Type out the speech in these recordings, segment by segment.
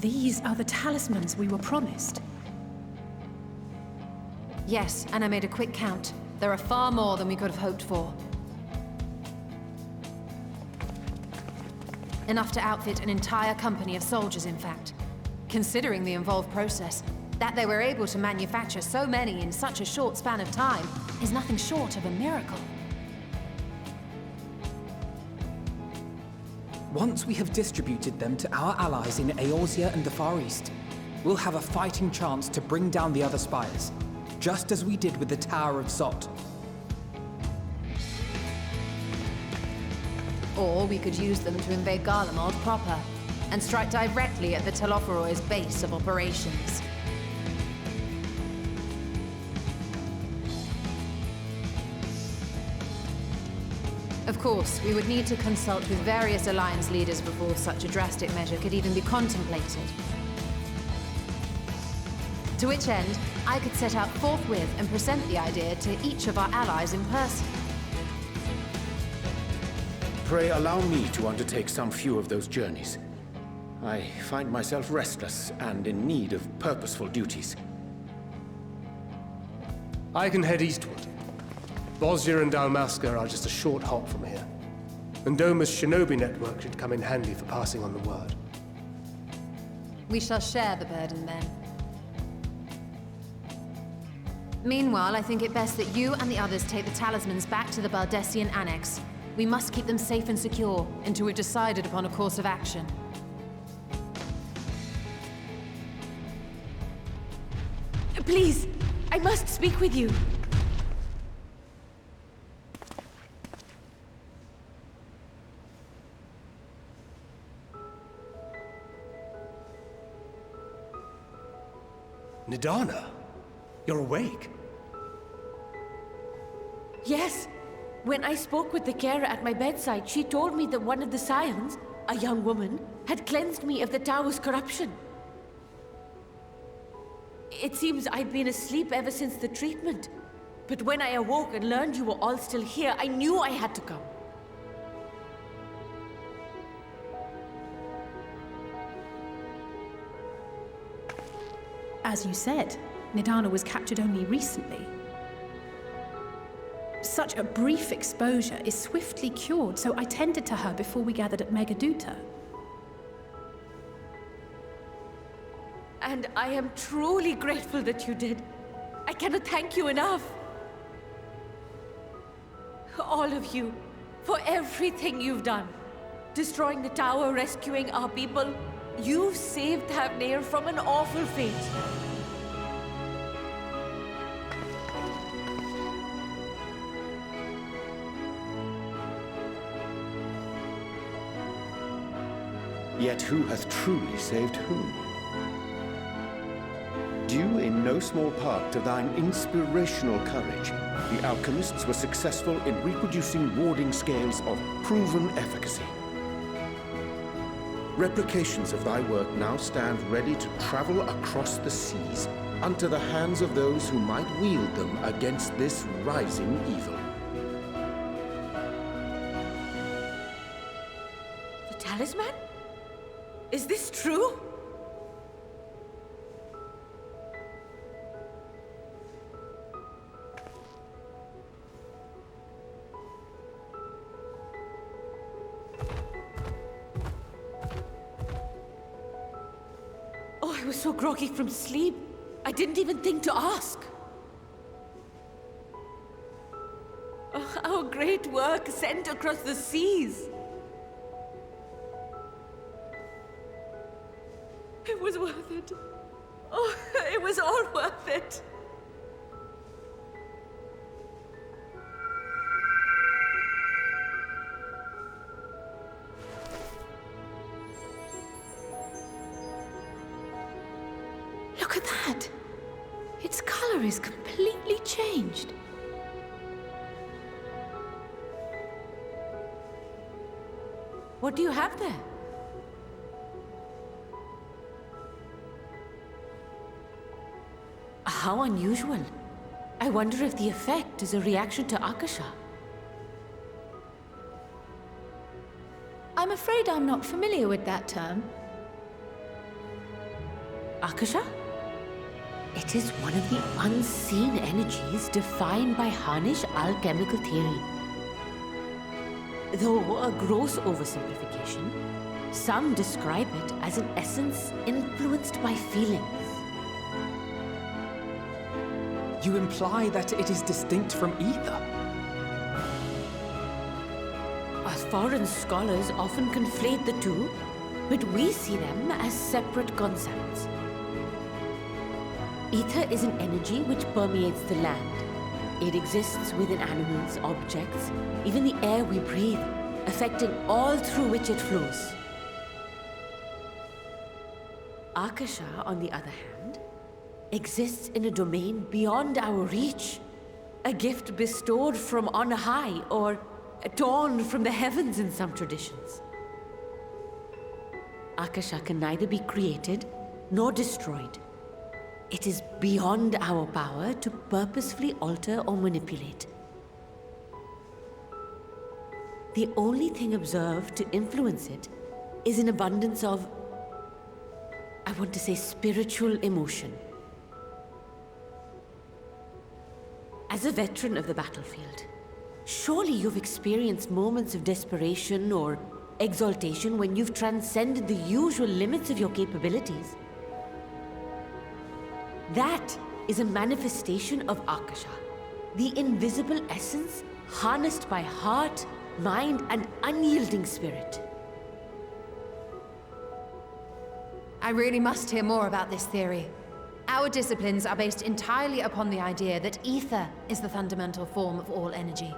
These are the talismans we were promised. Yes, and I made a quick count. There are far more than we could have hoped for. Enough to outfit an entire company of soldiers, in fact. Considering the involved process, that they were able to manufacture so many in such a short span of time is nothing short of a miracle. Once we have distributed them to our allies in Eorzea and the Far East, we'll have a fighting chance to bring down the other spires, just as we did with the Tower of Zot. Or we could use them to invade Garlemald proper, and strike directly at the Telophoroid's base of operations. Of course, we would need to consult with various Alliance leaders before such a drastic measure could even be contemplated. To which end, I could set out forthwith and present the idea to each of our allies in person. Pray allow me to undertake some few of those journeys. I find myself restless and in need of purposeful duties. I can head eastward. Bosnia and Dalmasca are just a short hop from here. And Doma's shinobi network should come in handy for passing on the word. We shall share the burden then. Meanwhile, I think it best that you and the others take the talismans back to the Baldessian Annex. We must keep them safe and secure until we've decided upon a course of action. Please, I must speak with you. Nidana, you're awake. Yes. When I spoke with the carer at my bedside, she told me that one of the scions, a young woman, had cleansed me of the tower's corruption. It seems I'd been asleep ever since the treatment. But when I awoke and learned you were all still here, I knew I had to come. As you said, Nidana was captured only recently. Such a brief exposure is swiftly cured, so I tended to her before we gathered at Megaduta. And I am truly grateful that you did. I cannot thank you enough. All of you, for everything you've done. Destroying the tower, rescuing our people. You've saved Thavnair from an awful fate. Yet who hath truly saved whom? Due in no small part to thine inspirational courage, the alchemists were successful in reproducing warding scales of proven efficacy. Replications of thy work now stand ready to travel across the seas, unto the hands of those who might wield them against this rising evil. The talisman? Is this true? Oh, I was so groggy from sleep. I didn't even think to ask. Oh, our great work sent across the seas. It was worth it. Oh, it was all worth it. Look at that! Its color is completely changed. What do you have there? How unusual. I wonder if the effect is a reaction to Akasha. I'm afraid I'm not familiar with that term. Akasha? It is one of the unseen energies defined by Harnish alchemical theory. Though a gross oversimplification, some describe it as an essence influenced by feelings. You imply that it is distinct from ether? As foreign scholars often conflate the two, but we see them as separate concepts. Ether is an energy which permeates the land. It exists within animals, objects, even the air we breathe, affecting all through which it flows. Akasha, on the other hand, exists in a domain beyond our reach. A gift bestowed from on high, or torn from the heavens in some traditions. Akasha can neither be created nor destroyed. It is beyond our power to purposefully alter or manipulate. The only thing observed to influence it is an abundance of, I want to say, spiritual emotion. As a veteran of the battlefield, surely you've experienced moments of desperation or exaltation when you've transcended the usual limits of your capabilities. That is a manifestation of Akasha, the invisible essence harnessed by heart, mind, and unyielding spirit. I really must hear more about this theory. Our disciplines are based entirely upon the idea that ether is the fundamental form of all energy.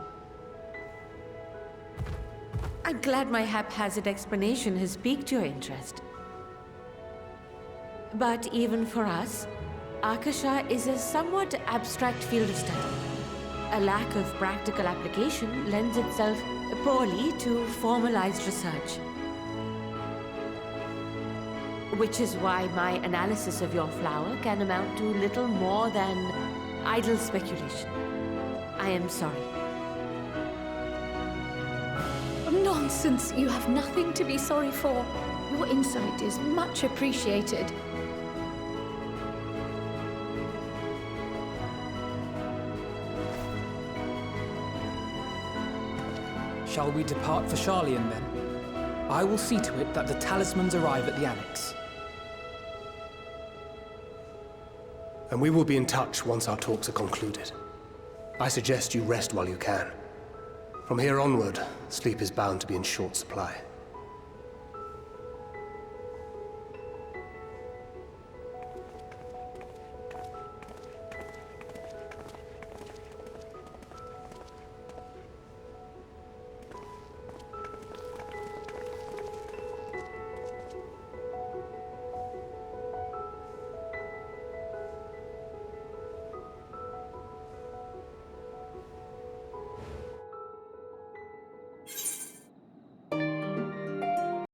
I'm glad my haphazard explanation has piqued your interest. But even for us, Akasha is a somewhat abstract field of study. A lack of practical application lends itself poorly to formalized research. Which is why my analysis of your flower can amount to little more than idle speculation. I am sorry. Nonsense! You have nothing to be sorry for. Your insight is much appreciated. Shall we depart for Charlian then? I will see to it that the talismans arrive at the Annex. And we will be in touch once our talks are concluded. I suggest you rest while you can. From here onward, sleep is bound to be in short supply.